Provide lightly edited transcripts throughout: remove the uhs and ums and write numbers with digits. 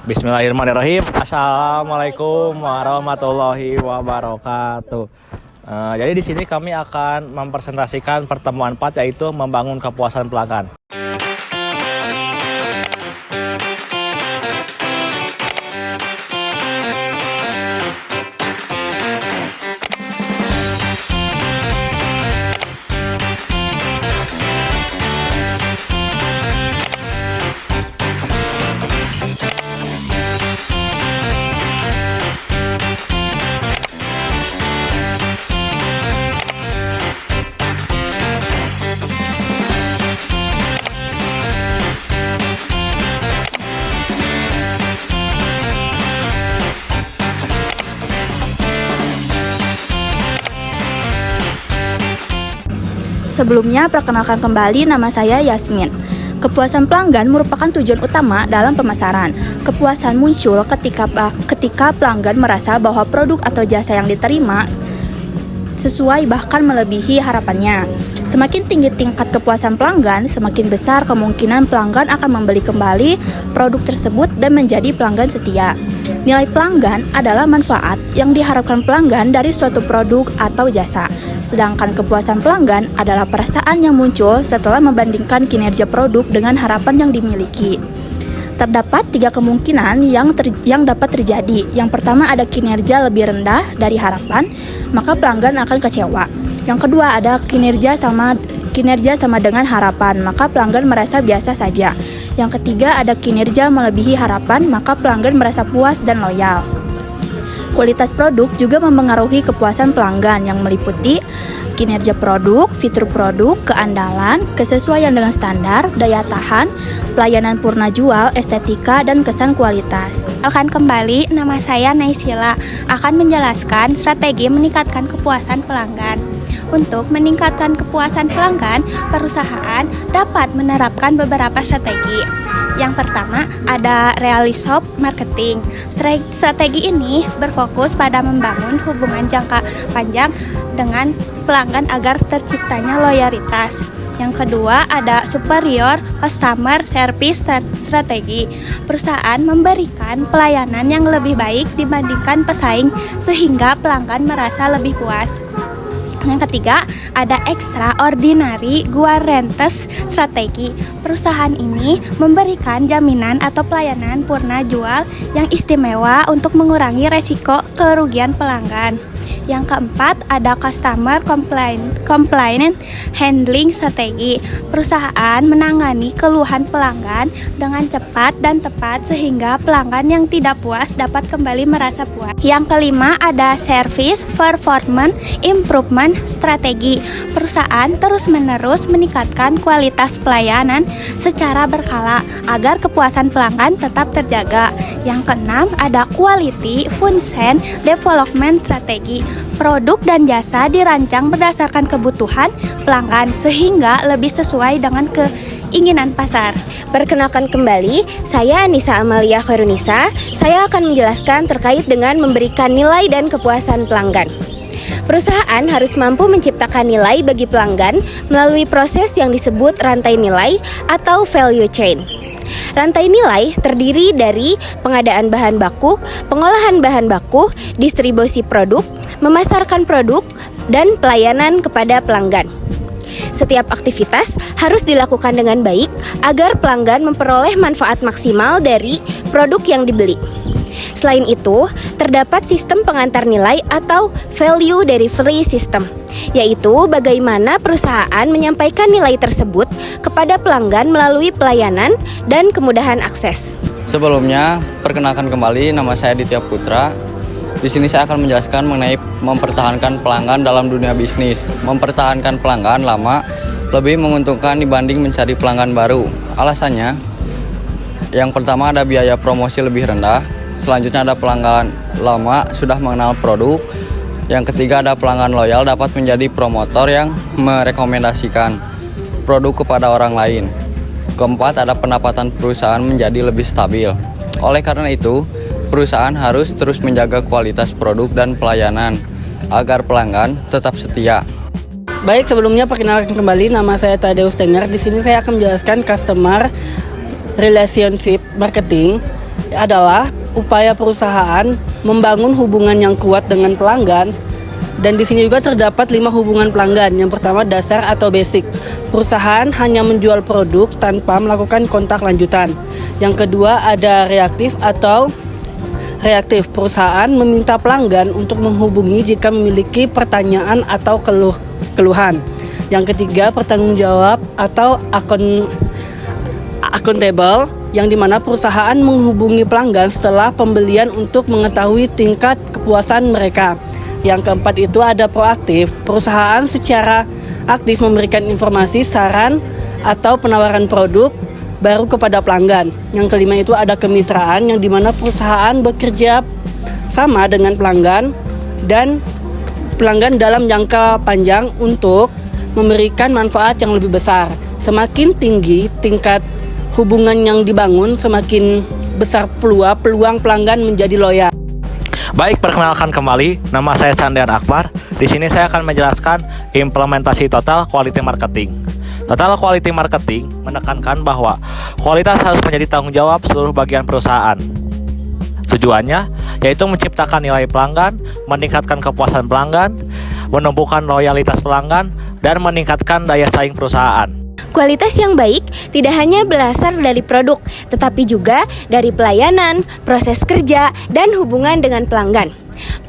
Bismillahirrahmanirrahim. Assalamualaikum warahmatullahi wabarakatuh. Jadi di sini kami akan mempresentasikan pertemuan 4, yaitu membangun kepuasan pelanggan. Sebelumnya, perkenalkan kembali, nama saya Yasmin. Kepuasan pelanggan merupakan tujuan utama dalam pemasaran. Kepuasan muncul ketika pelanggan merasa bahwa produk atau jasa yang diterima sesuai bahkan melebihi harapannya. Semakin tinggi tingkat kepuasan pelanggan, semakin besar kemungkinan pelanggan akan membeli kembali produk tersebut dan menjadi pelanggan setia. Nilai pelanggan adalah manfaat yang diharapkan pelanggan dari suatu produk atau jasa. Sedangkan kepuasan pelanggan adalah perasaan yang muncul setelah membandingkan kinerja produk dengan harapan yang dimiliki. Terdapat 3 kemungkinan yang dapat terjadi. Yang pertama, ada kinerja lebih rendah dari harapan, maka pelanggan akan kecewa. Yang kedua, ada kinerja sama dengan harapan, maka pelanggan merasa biasa saja. Yang ketiga, ada kinerja melebihi harapan, maka pelanggan merasa puas dan loyal. Kualitas produk juga mempengaruhi kepuasan pelanggan yang meliputi kinerja produk, fitur produk, keandalan, kesesuaian dengan standar, daya tahan, pelayanan purna jual, estetika, dan kesan kualitas. Akan kembali, nama saya Naisila akan menjelaskan strategi meningkatkan kepuasan pelanggan. Untuk meningkatkan kepuasan pelanggan, perusahaan dapat menerapkan beberapa strategi. Yang pertama, ada realisop marketing. Strategi ini berfokus pada membangun hubungan jangka panjang dengan pelanggan agar terciptanya loyalitas. Yang kedua, ada superior customer service strategi. Perusahaan memberikan pelayanan yang lebih baik dibandingkan pesaing sehingga pelanggan merasa lebih puas. Yang ketiga, ada extraordinary guarantees strategi. Perusahaan ini memberikan jaminan atau pelayanan purna jual yang istimewa untuk mengurangi resiko kerugian pelanggan. Yang keempat, ada customer complaint handling strategi. Perusahaan menangani keluhan pelanggan dengan cepat dan tepat sehingga pelanggan yang tidak puas dapat kembali merasa puas. Yang kelima, ada service performance improvement strategi. Perusahaan terus-menerus meningkatkan kualitas pelayanan secara berkala agar kepuasan pelanggan tetap terjaga. Yang keenam, ada quality function development strategi. Produk dan jasa dirancang berdasarkan kebutuhan pelanggan sehingga lebih sesuai dengan keinginan pasar. Perkenalkan kembali, saya Anissa Amalia Khairunisa. Saya akan menjelaskan terkait dengan memberikan nilai dan kepuasan pelanggan. Perusahaan harus mampu menciptakan nilai bagi pelanggan melalui proses yang disebut rantai nilai atau value chain. Rantai nilai terdiri dari pengadaan bahan baku, pengolahan bahan baku, distribusi produk, memasarkan produk, dan pelayanan kepada pelanggan. Setiap aktivitas harus dilakukan dengan baik agar pelanggan memperoleh manfaat maksimal dari produk yang dibeli. Selain itu, terdapat sistem pengantar nilai atau value delivery system, yaitu bagaimana perusahaan menyampaikan nilai tersebut kepada pelanggan melalui pelayanan dan kemudahan akses. Sebelumnya, perkenalkan kembali, nama saya Ditya Putra. Di sini saya akan menjelaskan mengenai mempertahankan pelanggan dalam dunia bisnis. Mempertahankan pelanggan lama lebih menguntungkan dibanding mencari pelanggan baru. Alasannya, yang pertama ada biaya promosi lebih rendah. Selanjutnya ada pelanggan lama sudah mengenal produk. Yang ketiga ada pelanggan loyal dapat menjadi promotor yang merekomendasikan produk kepada orang lain. Keempat, ada pendapatan perusahaan menjadi lebih stabil. Oleh karena itu, perusahaan harus terus menjaga kualitas produk dan pelayanan agar pelanggan tetap setia. Baik, sebelumnya perkenalkan kembali, nama saya Tadeus Tenger. Di sini saya akan menjelaskan customer relationship marketing. adalah upaya perusahaan membangun hubungan yang kuat dengan pelanggan. Dan di sini juga terdapat 5 hubungan pelanggan. Yang pertama dasar atau basic. Perusahaan hanya menjual produk tanpa melakukan kontak lanjutan. Yang kedua ada reaktif atau reaktif. Perusahaan meminta pelanggan untuk menghubungi jika memiliki pertanyaan atau keluhan. Yang ketiga bertanggung jawab atau accountable, yang dimana perusahaan menghubungi pelanggan setelah pembelian untuk mengetahui tingkat kepuasan mereka. Yang keempat itu ada proaktif. Perusahaan secara aktif memberikan informasi, saran, atau penawaran produk baru kepada pelanggan. Yang kelima itu ada kemitraan, yang dimana perusahaan bekerja sama dengan pelanggan dan pelanggan dalam jangka panjang untuk memberikan manfaat yang lebih besar. Semakin tinggi tingkat hubungan yang dibangun, semakin besar peluang pelanggan menjadi loyal. Baik, perkenalkan kembali, nama saya Sandian Akbar. Di sini saya akan menjelaskan implementasi total quality marketing. Total quality marketing menekankan bahwa kualitas harus menjadi tanggung jawab seluruh bagian perusahaan. Tujuannya yaitu menciptakan nilai pelanggan, meningkatkan kepuasan pelanggan, menumbuhkan loyalitas pelanggan, dan meningkatkan daya saing perusahaan. Kualitas yang baik tidak hanya berasal dari produk, tetapi juga dari pelayanan, proses kerja, dan hubungan dengan pelanggan.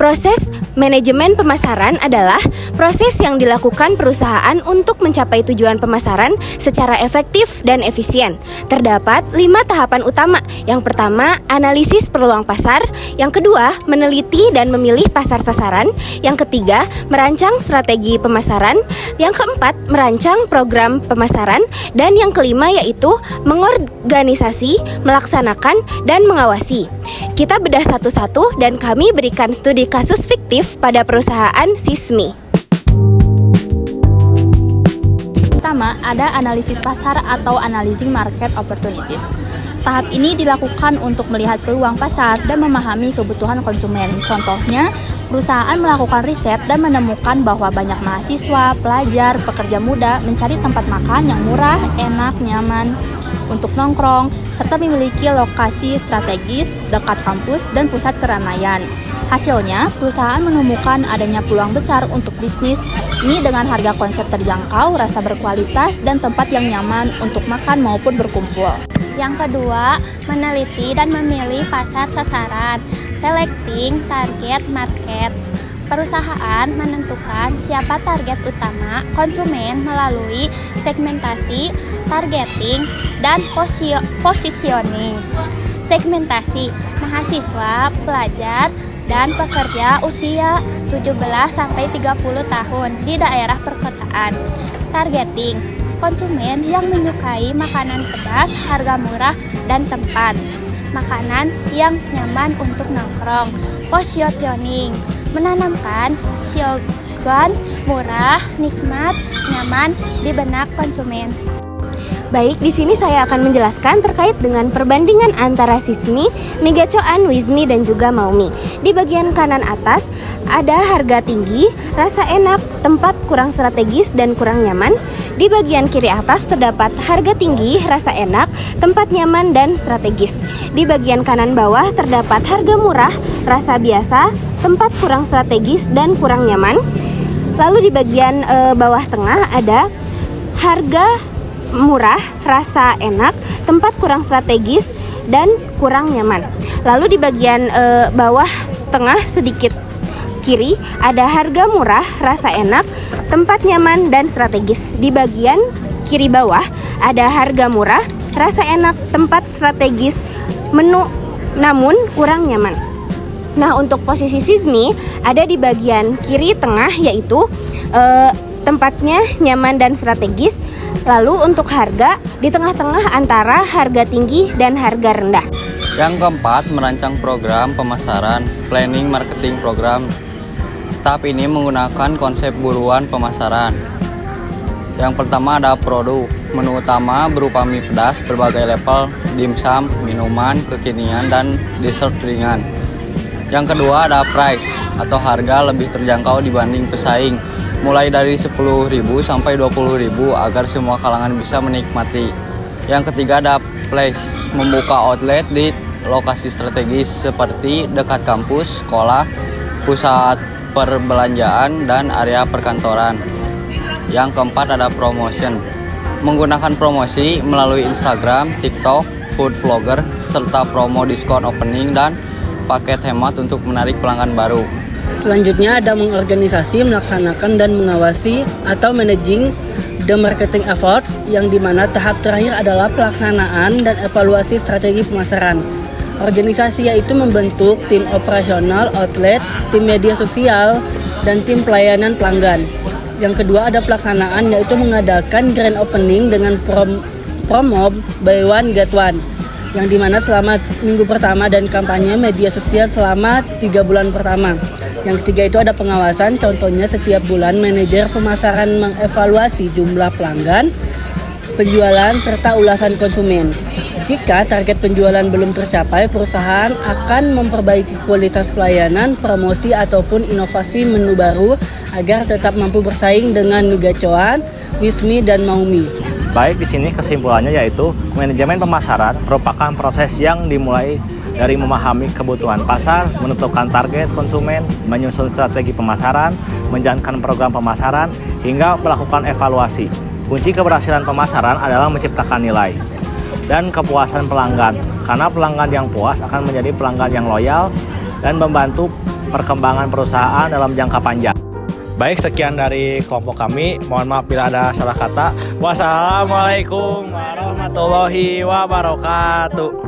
Proses manajemen pemasaran adalah proses yang dilakukan perusahaan untuk mencapai tujuan pemasaran secara efektif dan efisien. Terdapat 5 tahapan utama. Yang pertama, analisis peluang pasar. Yang kedua, meneliti dan memilih pasar sasaran. Yang ketiga, merancang strategi pemasaran. Yang keempat, merancang program pemasaran. Dan yang kelima yaitu mengorganisasi, melaksanakan, dan mengawasi. Kita bedah satu-satu dan kami berikan studi kasus fiktif pada perusahaan Sismi. Pertama, ada analisis pasar atau analyzing market opportunities. Tahap ini dilakukan untuk melihat peluang pasar dan memahami kebutuhan konsumen. Contohnya, perusahaan melakukan riset dan menemukan bahwa banyak mahasiswa, pelajar, pekerja muda mencari tempat makan yang murah, enak, nyaman untuk nongkrong, serta memiliki lokasi strategis dekat kampus dan pusat keramaian. Hasilnya, perusahaan menemukan adanya peluang besar untuk bisnis ini dengan harga konsep terjangkau, rasa berkualitas, dan tempat yang nyaman untuk makan maupun berkumpul. Yang kedua, meneliti dan memilih pasar sasaran, selecting target markets. Perusahaan menentukan siapa target utama konsumen melalui segmentasi, targeting, dan positioning. Segmentasi, mahasiswa, pelajar, dan pekerja usia 17-30 tahun di daerah perkotaan. Targeting, konsumen yang menyukai makanan pedas, harga murah, dan tempat. Makanan yang nyaman untuk nongkrong. Positioning, menanamkan slogan murah, nikmat, nyaman di benak konsumen. Baik, di sini saya akan menjelaskan terkait dengan perbandingan antara Sismi, Migacoan, Wizmi, dan juga Maumi. Di bagian kanan atas ada harga tinggi, rasa enak, tempat kurang strategis dan kurang nyaman. Di bagian kiri atas terdapat harga tinggi, rasa enak, tempat nyaman dan strategis. Di bagian kanan bawah terdapat harga murah, rasa biasa, tempat kurang strategis dan kurang nyaman. Lalu di bagian bawah tengah ada harga murah, rasa enak, tempat kurang strategis, dan kurang nyaman. Lalu di bagian bawah tengah sedikit kiri ada harga murah, rasa enak, tempat nyaman, dan strategis. Di bagian kiri bawah ada harga murah, rasa enak, tempat strategis, menu namun kurang nyaman. Nah, untuk posisi Sismi ada di bagian kiri tengah yaitu tempatnya nyaman dan strategis. Lalu untuk harga di tengah-tengah antara harga tinggi dan harga rendah. Yang keempat, merancang program pemasaran, planning marketing program. Tahap ini menggunakan konsep buruan pemasaran. Yang pertama ada produk. Menu utama berupa mie pedas berbagai level, dimsum, minuman, kekinian, dan dessert ringan. Yang kedua ada price atau harga lebih terjangkau dibanding pesaing, mulai dari 10.000 sampai 20.000 agar semua kalangan bisa menikmati. Yang ketiga ada place, membuka outlet di lokasi strategis seperti dekat kampus, sekolah, pusat perbelanjaan, dan area perkantoran. Yang keempat ada promotion. Menggunakan promosi melalui Instagram, TikTok, food vlogger, serta promo diskon opening dan paket hemat untuk menarik pelanggan baru. Selanjutnya ada mengorganisasi, melaksanakan, dan mengawasi atau managing the marketing effort, yang dimana tahap terakhir adalah pelaksanaan dan evaluasi strategi pemasaran. Organisasi yaitu membentuk tim operasional, outlet, tim media sosial, dan tim pelayanan pelanggan. Yang kedua ada pelaksanaan, yaitu mengadakan grand opening dengan promo buy one get one, yang dimana selama minggu pertama dan kampanye media sosial selama 3 bulan pertama. Yang ketiga itu ada pengawasan, contohnya setiap bulan manajer pemasaran mengevaluasi jumlah pelanggan, penjualan, serta ulasan konsumen. Jika target penjualan belum tercapai, perusahaan akan memperbaiki kualitas pelayanan, promosi, ataupun inovasi menu baru agar tetap mampu bersaing dengan Nugacoan, Wismi, dan Maumi. Baik, di sini kesimpulannya yaitu manajemen pemasaran merupakan proses yang dimulai dari memahami kebutuhan pasar, menentukan target konsumen, menyusun strategi pemasaran, menjalankan program pemasaran, hingga melakukan evaluasi. Kunci keberhasilan pemasaran adalah menciptakan nilai dan kepuasan pelanggan, karena pelanggan yang puas akan menjadi pelanggan yang loyal dan membantu perkembangan perusahaan dalam jangka panjang. Baik, sekian dari kelompok kami. Mohon maaf bila ada salah kata. Wassalamualaikum warahmatullahi wabarakatuh.